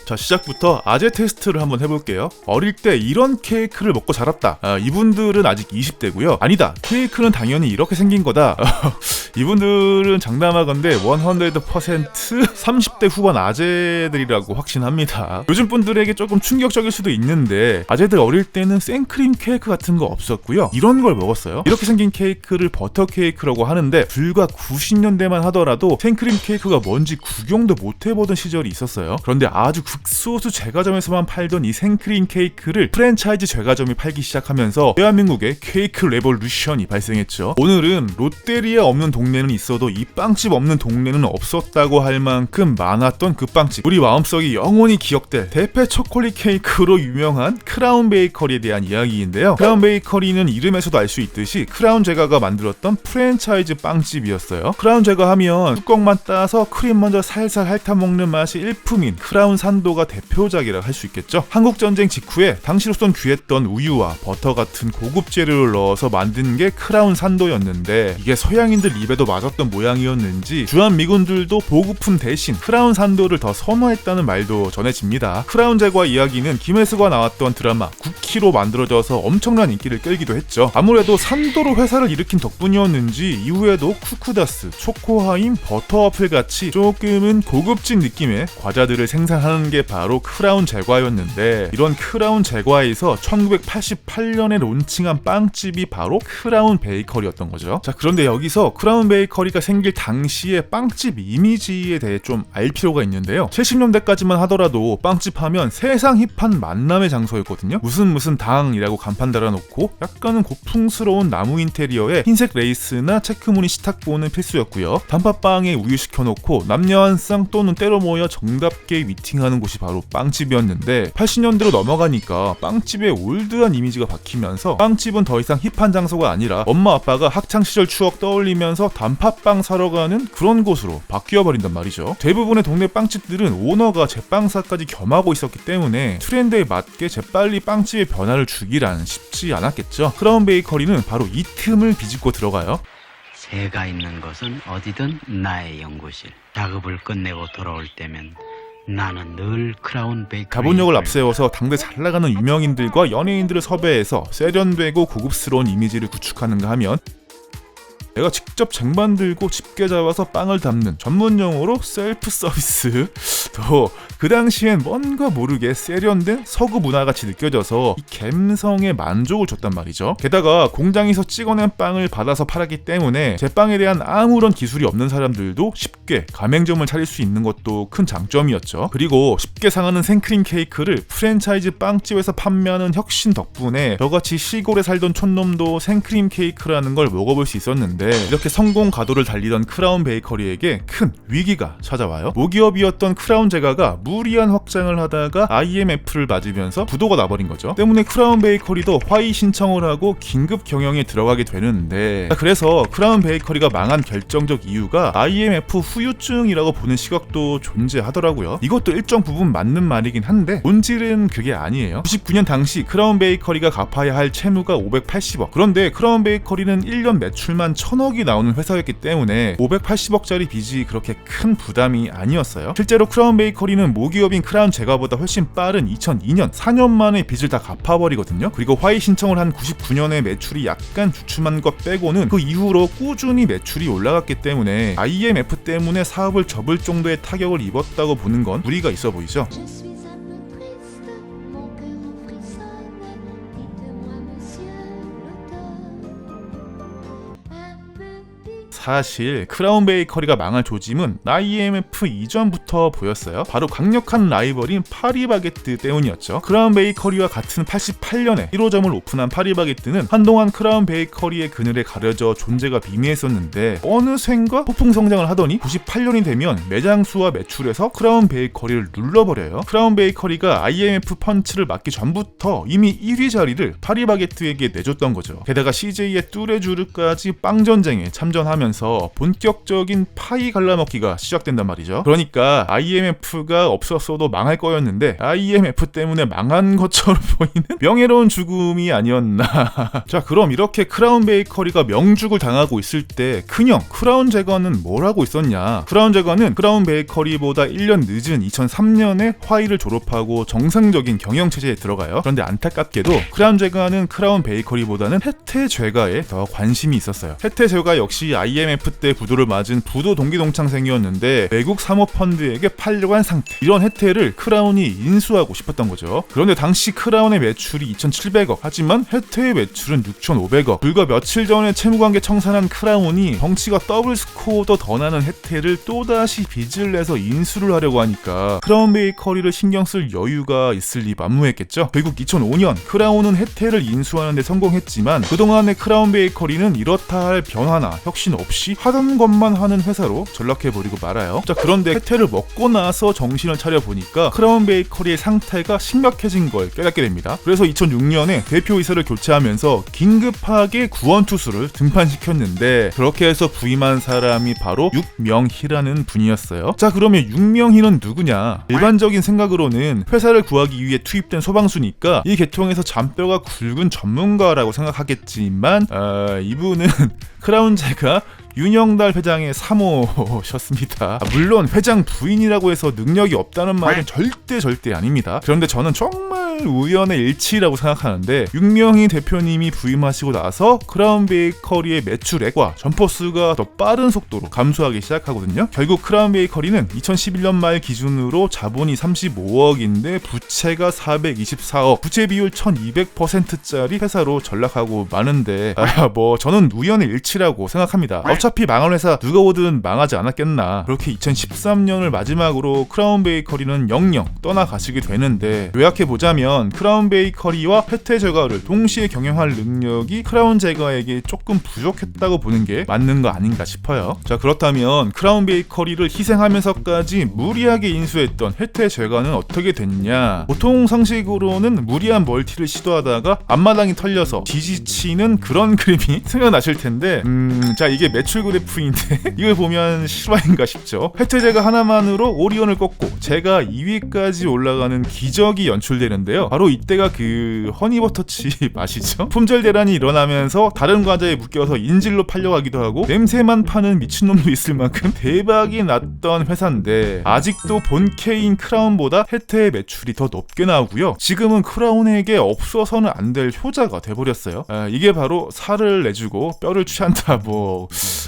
자, 시작부터 아재 테스트를 한번 해볼게요. 어릴 때 이런 케이크를 먹고 자랐다. 이분들은 아직 20대고요. 아니다, 케이크는 당연히 이렇게 생긴 거다. 이분들은 장담하건대 100% 30대 후반 아재들이라고 확신합니다. 요즘 분들에게 조금 충격적일 수도 있는데, 아재들 어릴 때는 생크림 케이크 같은 거 없었고요. 이런 걸 먹었어요. 이렇게 생긴 케이크를 버터 케이크라고 하는데, 불과 90년대만 하더라도 생크림 케이크가 뭔지 구경도 못 해보던 시절이 있었어요. 그런데 아주 극소수 제과점에서만 팔던 이 생크림 케이크를 프랜차이즈 제과점이 팔기 시작하면서 대한민국에 케이크 레볼루션이 발생했죠. 오늘은 롯데리아 없는 동네는 있어도 이 빵집 없는 동네는 없었다고 할 만큼 많았던 그 빵집, 우리 마음속에 영원히 기억될 대패 초콜릿 케이크로 유명한 크라운 베이커리에 대한 이야기인데요. 크라운 베이커리는 이름에서도 알 수 있듯이 크라운 제과가 만들었던 프랜차이즈 빵집이었어요. 크라운 제과 하면 뚜껑만 따서 크림 먼저 살살 핥아먹는 맛이 일품인 크라운 산도가 대표작이라 할 수 있겠죠. 한국전쟁 직후에 당시로선 귀했던 우유와 버터 같은 고급 재료를 넣어서 만든 게 크라운 산도였는데, 이게 서양인들 입에도 맞았던 모양이었는지 주한미군들도 보급품 대신 크라운 산도를 더 선호했다는 말도 전해집니다. 크라운 제과 이야기는 김혜수가 나왔던 드라마 쿠키로 만들어져서 엄청난 인기를 끌기도 했죠. 아무래도 산도로 회사를 일으킨 덕분이었는지 이후에도 쿠쿠다스, 초코하임, 버터와플 같이 조금은 고급진 느낌의 과자들을 생산하는 게 바로 크라운 제과였는데, 이런 크라운 제과에서 1988년에 론칭한 빵집이 바로 크라운 베이커리였던 거죠. 자, 그런데 여기서 크라운 베이커리가 생길 당시의 빵집 이미지에 대해 좀 알 필요가 있는데요. 70년대까지만 하더라도 빵집 하면 세상 힙한 만남의 장소였거든요. 무슨 당이라고 간판 달아놓고 약간은 고풍스러운 나무 인테리어에 흰색 레이스나 체크무늬 식탁보는 필수였고요. 단팥빵에 우유 시켜놓고 남녀 한 쌍 또는 때로 모여 정답게 미팅하는 곳이 바로 빵집이었는데, 80년대로 넘어가니까 빵집의 올드한 이미지가 바뀌면서 빵집은 더 이상 힙한 장소가 아니라 엄마 아빠가 학창시절 추억 떠올리면서 단팥빵 사러 가는 그런 곳으로 바뀌어버린단 말이죠. 대부분의 동네 빵집들은 오너가 제빵사까지 겸하고 있었기 때문에 트렌드에 맞게 재빨리 빵집의 변화를 주기란 쉽지 않았겠죠. 크라운 베이커리는 바로 이 틈을 비집고 들어가요. 새가 있는 곳은 어디든 나의 연구실. 작업을 끝내고 돌아올 때면 나는 늘 크라운 베이커리 자본력을 앞세워서 당대 잘나가는 유명인들과 연예인들을 섭외해서 세련되고 고급스러운 이미지를 구축하는가 하면, 내가 직접 쟁반 들고 집게 잡아서 빵을 담는 전문 용어로 셀프 서비스. 또 그 당시엔 뭔가 모르게 세련된 서구 문화같이 느껴져서 이 감성에 만족을 줬단 말이죠. 게다가 공장에서 찍어낸 빵을 받아서 팔았기 때문에 제빵에 대한 아무런 기술이 없는 사람들도 쉽게 가맹점을 차릴 수 있는 것도 큰 장점이었죠. 그리고 쉽게 상하는 생크림 케이크를 프랜차이즈 빵집에서 판매하는 혁신 덕분에 저같이 시골에 살던 촌놈도 생크림 케이크라는 걸 먹어볼 수 있었는데, 이렇게 성공 가도를 달리던 크라운 베이커리에게 큰 위기가 찾아와요. 모기업이었던 크라운 제과가 무리한 확장을 하다가 IMF를 맞으면서 부도가 나버린 거죠. 때문에 크라운 베이커리도 화의 신청을 하고 긴급 경영에 들어가게 되는데, 그래서 크라운 베이커리가 망한 결정적 이유가 IMF 후유증이라고 보는 시각도 존재하더라고요. 이것도 일정 부분 맞는 말이긴 한데 본질은 그게 아니에요. 99년 당시 크라운 베이커리가 갚아야 할 채무가 580억. 그런데 크라운 베이커리는 1년 매출만 1000억이 나오는 회사였기 때문에 580억짜리 빚이 그렇게 큰 부담이 아니었어요. 실제로 크라운 베이커리는 모기업인 크라운 제과보다 훨씬 빠른 2002년 4년 만에 빚을 다 갚아버리거든요. 그리고 화의 신청을 한 99년에 매출이 약간 주춤한 것 빼고는 그 이후로 꾸준히 매출이 올라갔기 때문에 IMF 때문에 사업을 접을 정도의 타격을 입었다고 보는 건 무리가 있어 보이죠. 사실 크라운 베이커리가 망할 조짐은 IMF 이전부터 보였어요. 바로 강력한 라이벌인 파리바게뜨 때문이었죠. 크라운 베이커리와 같은 88년에 1호점을 오픈한 파리바게뜨는 한동안 크라운 베이커리의 그늘에 가려져 존재가 미미했었는데, 어느샌가 폭풍 성장을 하더니 98년이 되면 매장 수와 매출에서 크라운 베이커리를 눌러버려요. 크라운 베이커리가 IMF 펀치를 맞기 전부터 이미 1위 자리를 파리바게뜨에게 내줬던 거죠. 게다가 CJ의 뚜레쥬르까지 빵 전쟁에 참전하면서 하면서 본격적인 파이 갈라먹기가 시작된단 말이죠. 그러니까 IMF가 없었어도 망할 거였는데 IMF 때문에 망한 것처럼 보이는 명예로운 죽음이 아니었나. 자, 그럼 이렇게 크라운 베이커리가 명죽을 당하고 있을 때 큰형 크라운 제거는 뭘 하고 있었냐. 크라운 제거는 크라운 베이커리보다 1년 늦은 2003년에 화이를 졸업하고 정상적인 경영체제에 들어가요. 그런데 안타깝게도 크라운 제거는 크라운 베이커리보다는 혜태 제과에 더 관심이 있었어요. 혜태 제과 역시 IMF 때 부도를 맞은 부도 동기동창생이었는데 외국 사모펀드에게 팔려고 한 상태. 이런 혜태를 크라운이 인수하고 싶었던 거죠. 그런데 당시 크라운의 매출이 2,700억, 하지만 혜태의 매출은 6,500억. 불과 며칠 전에 채무관계 청산한 크라운이 덩치가 더블 스코어도 더 나는 혜태를 또다시 빚을 내서 인수를 하려고 하니까 크라운 베이커리를 신경 쓸 여유가 있을 리 만무했겠죠. 결국 2005년 크라운은 혜태를 인수하는 데 성공했지만 그동안의 크라운 베이커리는 이렇다 할 변화나 혁신 없이 하던 것만 하는 회사로 전락해버리고 말아요. 자, 그런데 혜태를 먹고 나서 정신을 차려보니까 크라운 베이커리의 상태가 심각해진 걸 깨닫게 됩니다. 그래서 2006년에 대표이사를 교체하면서 긴급하게 구원투수를 등판시켰는데 그렇게 해서 부임한 사람이 바로 육명희라는 분이었어요. 자, 그러면 육명희는 누구냐? 일반적인 생각으로는 회사를 구하기 위해 투입된 소방수니까 이 계통에서 잔뼈가 굵은 전문가라고 생각하겠지만 이분은 크라운제가 윤영달 회장의 사모셨습니다. 물론 회장 부인이라고 해서 능력이 없다는 말은 절대 아닙니다. 그런데 저는 정말 우연의 일치라고 생각하는데 육명희 대표님이 부임하시고 나서 크라운 베이커리의 매출액과 점포수가 더 빠른 속도로 감소하기 시작하거든요. 결국 크라운 베이커리는 2011년 말 기준으로 자본이 35억인데 부채가 424억, 부채 비율 1200%짜리 회사로 전락하고 마는데 저는 우연의 일치라고 생각합니다. 어차피 망할 회사 누가 오든 망하지 않았겠나. 그렇게 2013년을 마지막으로 크라운 베이커리는 영영 떠나가시게 되는데 요약해보자면 크라운 베이커리와 혜태 제과를 동시에 경영할 능력이 크라운 제과에게 조금 부족했다고 보는 게 맞는 거 아닌가 싶어요. 자, 그렇다면 크라운 베이커리를 희생하면서까지 무리하게 인수했던 혜태 제과는 어떻게 됐냐. 보통 상식으로는 무리한 멀티를 시도하다가 앞마당이 털려서 지지치는 그런 그림이 생각나실 텐데 자, 이게 매출 그래프인데 이걸 보면 실화인가 싶죠. 혜태제가 하나만으로 오리온을 꺾고 제가 2위까지 올라가는 기적이 연출되는데요. 바로 이때가 그 허니버터칩 아시죠? 품절 대란이 일어나면서 다른 과자에 묶여서 인질로 팔려가기도 하고 냄새만 파는 미친놈도 있을 만큼 대박이 났던 회사인데 아직도 본캐인 크라운보다 혜태의 매출이 더 높게 나오고요. 지금은 크라운에게 없어서는 안 될 효자가 돼버렸어요. 이게 바로 살을 내주고 뼈를 취한다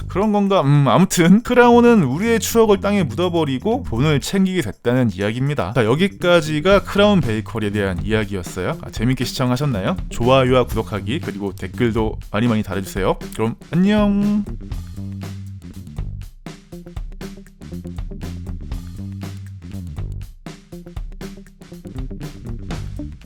그런 건가? 아무튼 크라운은 우리의 추억을 땅에 묻어버리고 돈을 챙기게 됐다는 이야기입니다. 자, 여기까지가 크라운 베이커리에 대한 이야기였어요. 재밌게 시청하셨나요? 좋아요와 구독하기 그리고 댓글도 많이 달아주세요. 그럼 안녕.